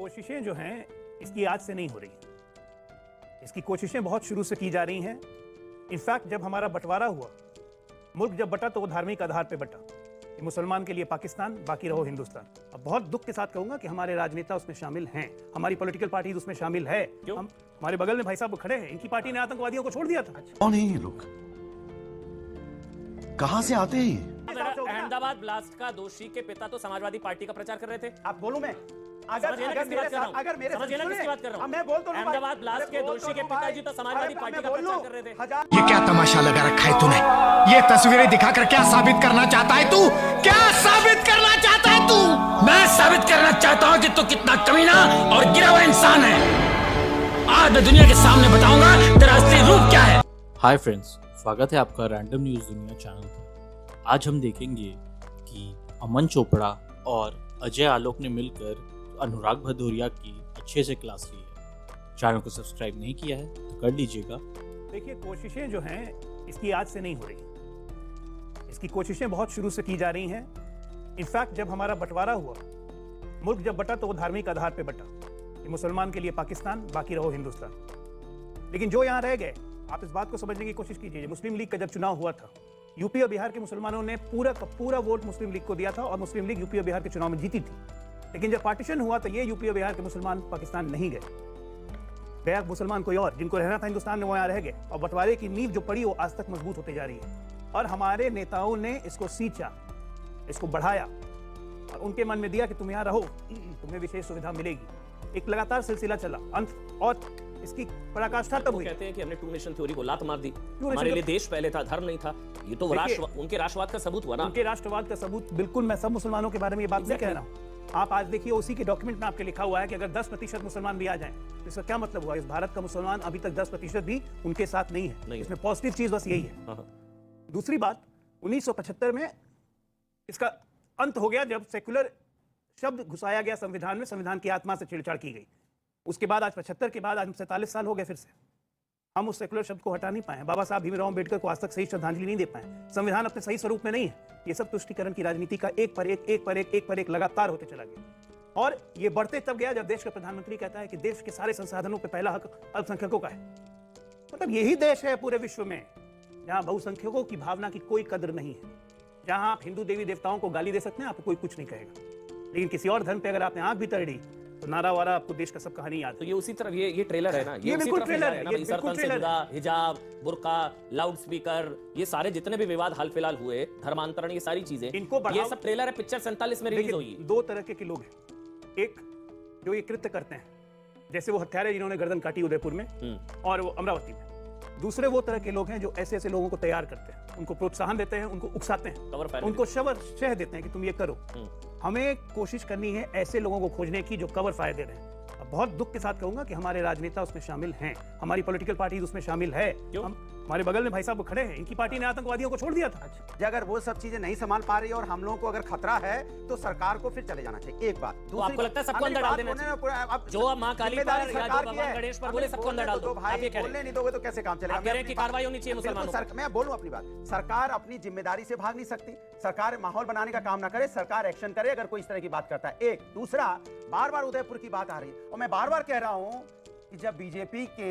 कोशिशें जो हैं इसकी आज से नहीं हो रही। इसकी कोशिशें बहुत शुरू से की जा रही हैं। इनफैक्ट जब हमारा बंटवारा हुआ, मुल्क जब बटा तो वो धार्मिक आधार पे बटा कि मुसलमान के लिए पाकिस्तान, बाकी रहो हिंदुस्तान। अब बहुत दुख के साथ कहूंगा कि हमारे राजनेता उसमें शामिल हैं, हमारी पॉलिटिकल पार्टी उसमें शामिल है। क्यों? हमारे बगल में भाई साहब खड़े हैं, इनकी पार्टी ने आतंकवादियों को छोड़ दिया था। कौन है ये लोग, कहां से आते हैं? अहमदाबाद ब्लास्ट का दोषी के पिता तो समाजवादी पार्टी का प्रचार कर रहे थे। आप बोलूं मैं अगर मेरे बात कर रहा हूं, मैं बोल तो अहमदाबाद ब्लास्ट के दोषी के पिताजी तो समाजवादी पार्टी का प्रचार कर रहे थे। ये क्या तमाशा लगा रखा है तूने? ये तस्वीरें दिखाकर क्या साबित करना चाहता है तू? क्या साबित करना चाहता है तू? मैं साबित करना चाहता हूँ कि तू कितना कमीना और गिरा हुआ इंसान है। आज मैं दुनिया के सामने बताऊंगा तेरा असली रूप क्या है। हाय फ्रेंड्स, स्वागत है आपका रैंडम न्यूज दुनिया चैनल पर। आज हम देखेंगे कि अमन चोपड़ा और अजय आलोक ने मिलकर अनुराग भदौरिया की अच्छे से क्लास ली है। चैनल को सब्सक्राइब नहीं किया है तो कर लीजिएगा। देखिए, कोशिशें जो हैं इसकी आज से नहीं हो रही। इसकी कोशिशें बहुत शुरू से की जा रही हैं। इनफैक्ट जब हमारा बंटवारा हुआ, मुल्क जब बटा तो वो धार्मिक आधार पे बटा कि मुसलमान के लिए पाकिस्तान, बाकी रहो हिंदुस्तान। लेकिन जो यहाँ रह गए, आप इस बात को समझने की कोशिश कीजिए। मुस्लिम लीग का जब चुनाव हुआ था, यूपी और बिहार के मुसलमानों ने पूरा का पूरा वोट मुस्लिम लीग को दिया था और मुस्लिम लीग यूपी और बिहार के चुनाव में जीती थी। लेकिन जब पार्टीशन हुआ तो ये यूपी और बिहार के मुसलमान पाकिस्तान नहीं गए, गया मुसलमान कोई और, जिनको रहना था हिंदुस्तान में वो यहाँ रह गए। और बंटवारे की नींव जो पड़ी वो आज तक मजबूत होती जा रही है। और हमारे नेताओं ने इसको सींचा, इसको बढ़ाया और उनके मन में दिया कि तुम यहाँ रहो, तुम्हें विशेष सुविधा मिलेगी। एक लगातार सिलसिला चला अंत, और इसकी पराकाष्ठा तब हुई। कहते हैं कि हमने टू नेशन थ्योरी को लात मार दी। हमारे लिए देश पहले था, धर्म नहीं था। ये तो उनके राष्ट्रवाद का सबूत हुआ ना। उनके राष्ट्रवाद का सबूत। बिल्कुल, मैं सब मुसलमानों के बारे में ये बात नहीं कह रहा हूँ। आप आज देखिए, उसी के डॉक्यूमेंट में आपके लिखा हुआ है कि अगर 10% मुसलमान भी आ जाएं तो इसका क्या मतलब हुआ? इस भारत का मुसलमान अभी तक 10% भी उनके साथ नहीं है। इसमें पॉजिटिव चीज बस यही है। दूसरी बात, 1975 में इसका अंत हो गया जब सेकुलर शब्द घुसाया गया संविधान में, संविधान की आत्मा से छेड़छाड़ की गई। उसके बाद आज 75 के बाद आज 47 साल हो गए, फिर से हम उस सेकुलर शब्द को हटा नहीं पाए। बाबा साहब भीमराव अम्बेडकर को आज तक सही श्रद्धांजलि नहीं दे पाए। संविधान अपने सही स्वरूप में नहीं है। ये सब तुष्टीकरण की राजनीति का एक पर एक लगातार होते चला गया। और ये बढ़ते तब गया जब देश का प्रधानमंत्री कहता है कि देश के सारे संसाधनों पे पहला हक अल्पसंख्यकों का है। मतलब यही देश है पूरे विश्व में जहां बहुसंख्यकों की भावना की कोई कदर नहीं है, जहां आप हिंदू देवी देवताओं को गाली दे सकते हैं, आपको कोई कुछ नहीं कहेगा। लेकिन किसी और धर्म पे अगर आपने आंख भी तड़ी तो नारा वारा आपको देश का सब कहानी याद। तो ये उसी तरह ये ट्रेलर है ना, ये बिल्कुल ट्रेलर है। ये सरतन से जुदा, हिजाब, बुर्का, लाउड स्पीकर, ये सारे जितने भी विवाद हाल फिलहाल हुए, धर्मांतरण, ये सारी चीजें, इनको ये सब ट्रेलर है। पिक्चर 47 में रिलीज हुई। दो तरह के लोग हैं। एक जो ये कृत्य करते हैं, जैसे वो हत्यारे जिन्होंने गर्दन काटी उदयपुर में और वो अमरावती में। दूसरे वो तरह के लोग हैं जो ऐसे ऐसे लोगों को तैयार करते हैं, उनको प्रोत्साहन देते हैं, उनको उकसाते हैं, उनको शह देते हैं कि तुम ये करो। हमें कोशिश करनी है ऐसे लोगों को खोजने की जो कवर फायर दे रहे हैं। बहुत दुख के साथ कहूंगा कि हमारे राजनेता उसमें शामिल हैं, हमारी पॉलिटिकल पार्टी उसमें शामिल है। हमारे बगल में भाई साहब खड़े हैं, इनकी पार्टी ने आतंकवादियों को छोड़ दिया था। अगर वो सब चीजें नहीं संभाल पा रही और हम लोगों को अगर खतरा है तो सरकार को फिर चले जाना चाहिए। एक बात। तो आपको लगता है सबको अंदर डाल देना चाहिए? जो मां काली पर या जो भगवान गणेश पर बोले सबको अंदर डाल दो। भाई बोलने नहीं दोगे तो कैसे काम चलेगा? आप कह रहे हैं कि कार्रवाई होनी चाहिए मुसलमानों पर। मैं बोलूं अपनी बात, सरकार अपनी जिम्मेदारी से भाग नहीं सकती। सरकार माहौल बनाने का काम ना करे, सरकार एक्शन करे अगर कोई इस तरह की बात करता है। एक दूसरा, बार बार उदयपुर की बात आ रही है और मैं बार बार कह रहा हूं कि जब बीजेपी के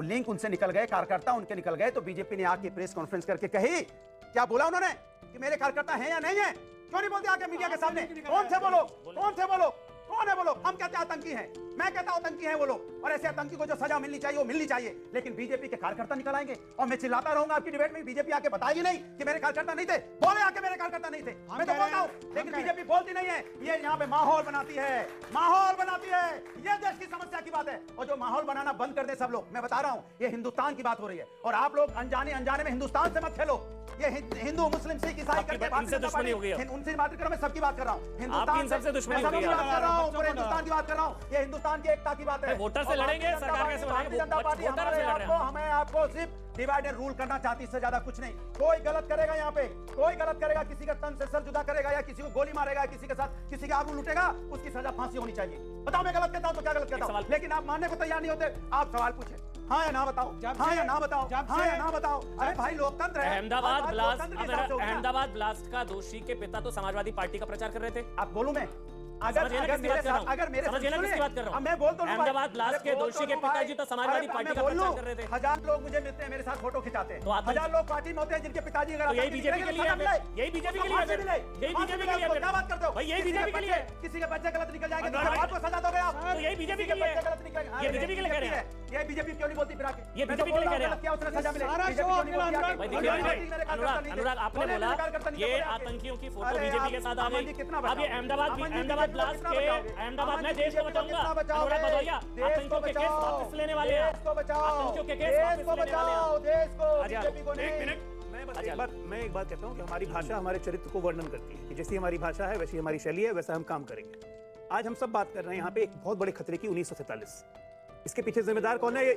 लिंक उनसे निकल गए, कार्यकर्ता उनके निकल गए, तो बीजेपी ने आके प्रेस कॉन्फ्रेंस करके कही, क्या बोला उन्होंने कि मेरे कार्यकर्ता हैं या नहीं है? क्यों नहीं बोलते आके मीडिया के सामने? कौन से बोलो, कौन से बोलो, कौन है बोलो? हम कहते हैं आतंकी हैं, मैं कहता हूं आतंकी हैं वो लोग, और ऐसे आतंकी को जो सजा मिलनी चाहिए वो मिलनी चाहिए। लेकिन बीजेपी के कार्यकर्ता निकल आएंगे और मैं चिल्लाता रहूंगा आपकी डिबेट में, बीजेपी आके बताएगी नहीं कि मेरे कार्यकर्ता नहीं थे। बोले आके मेरे कार्यकर्ता नहीं थे, मैं तो बोलता हूं, लेकिन बीजेपी बोलती नहीं है। ये यहाँ पे माहौल बनाती है, माहौल बनाती है। ये देश की समस्या की बात है। और जो माहौल बनाना बंद कर दे सब लोग, मैं बता रहा हूं, ये हिंदुस्तान की बात हो रही है। और आप लोग अनजाने अनजाने में हिंदुस्तान से मत खेलो। ये हिंदू मुस्लिम सिख ईसाई करके उनसे दुश्मनी हो गई है। उनसे बात करो, मैं सबकी बात कर रहा हूं। हिंदुस्तान सबसे दुश्मनी हो गई है। पूरे हिंदुस्तान की बात कर रहा हूं। ये हिंदुस्तान की एकता की बात है। वोटर से लड़ेंगे, सरकार कैसे बनाएंगे? जनता पार्टी हमें आपको सिर्फ डिवाइड एंड रूल करना चाहती, इससे ज्यादा कुछ नहीं। कोई गलत करेगा यहाँ पे, कोई गलत करेगा, किसी का तन से सर जुदा करेगा या किसी को गोली मारेगा, किसी के साथ किसी का आबरू लूटेगा, उसकी सजा फांसी होनी चाहिए। बताओ मैं गलत कहता हूं तो क्या गलत कहता हूं? लेकिन आप मानने को तैयार नहीं होते। आप सवाल पूछे, हाँ या ना बताओ, हाँ या ना बताओ, हाँ या ना बताओ। अरे भाई लोकतंत्र है। अहमदाबाद ब्लास्ट का दोषी के पिता तो समाजवादी पार्टी का प्रचार कर रहे थे। आप बोलूं मैं समझिए ना किसकी बात कर रहा हूं? अगर मेरे समझिए ना किसकी बात कर रहा हूं? मैं बोल तो लूं भाई। अहमदाबाद ब्लास्ट के अरे बोल दोषी तो के लूं भाई। पिताजी तो समाजवादी अरे पार्टी मैं का बोल प्रचार लूं, कर रहे थे। 1000 लोग मुझे मिलते हैं, मेरे साथ फोटो खिंचाते हैं। तो आतंकी- 1000 लोग पार्टी में होते हैं जिनके पिताजी अगर तो यही आतंकी बीजेपी के निकलेंगे लिए तो है सजा फिर। यही बीजेपी के लिए है फांसी फिर। मिले। यही फांसी बीजेपी मिले के लिए उसको, है क्या बात करते हो भाई, यही किसी बीजेपी के लिए है। किसी के बच्चे गलत निकल जाएंगे तो अनुराग आपको सजा दोगे आप तो यही बीजेपी के लिए है। गलत निकलेंगे ये बीजेपी के लिए कह रहे हैं। ये बीजेपी क्यों नहीं बोलती फिर आके ये बीजेपी के लिए कह रहे हैं। क्या उसने सजा मिले सारा बीजेपी शो क्यों नहीं बोलती आके? भाई देखिए अनुराग, भाई, मेरे कार्यकर्ता अनुराग नहीं थे। अनुराग आपने बोले बोला मेरे कार्यकर्ता नहीं थे, ये बोले आके। आतंकियों की फोटो अरे बीजेपी आप के साथ आ अमन जी गई। कितना अब ये बचाओगे? अहमदाबाद अमन जी अहमदाबाद कितना ब्लास्ट के बचाओगे? अहमदाबाद में अमन जी देश को कितना बचाऊंगा। बचाओगे? अनुराग भदौरिया देश आतंकियों को के केस बचाओ। वापस लेने वाले हैं। देश को बचाओ। आतंकियों के केस देश वापस को लेने वाले बचाओ हैं। देश को आजा। बीजेपी को नहीं। एक मिनट। मैं बस अच्छा। मैं एक बात कहता हूँ कि हमारी भाषा हमारे चरित्र को वर्णन करती है कि जैसी हमारी भाषा है वैसी हमारी शैली है, वैसा हम काम करेंगे। आज हम सब बात कर रहे हैं यहाँ पे एक बहुत बड़े खतरे की 1947। इसके पीछे जिम्मेदार कौन है? ये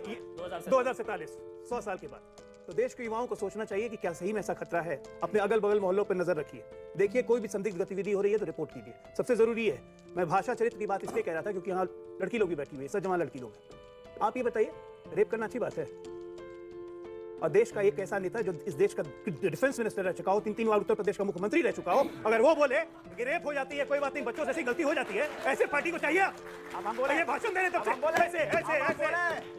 2047, 100 साल के बाद। तो देश के युवाओं को सोचना चाहिए कि क्या सही में ऐसा खतरा है। अपने अगल बगल मोहल्लों पर नजर रखिए, देखिए कोई भी संदिग्ध गतिविधि हो रही है तो रिपोर्ट कीजिए। सबसे जरूरी है, मैं भाषा चरित्र की बात इसलिए कह रहा था क्योंकि यहाँ लड़की लोग भी बैठी हुई है, सजवान लड़की लोग हैं। आप ये बताइए, रेप करना अच्छी बात है? और देश का एक ऐसा नेता जो इस देश का डिफेंस मिनिस्टर रह चुका हो, 3 बार उत्तर प्रदेश का मुख्यमंत्री रह चुका हो, अगर वो बोले कि रेप हो जाती है, कोई बात नहीं, बच्चों से ऐसी गलती हो जाती है, ऐसे पार्टी को चाहिए? अब हम बोले ये भाषण देने तब हम बोले ऐसे ऐसे अब हम ऐसे बोले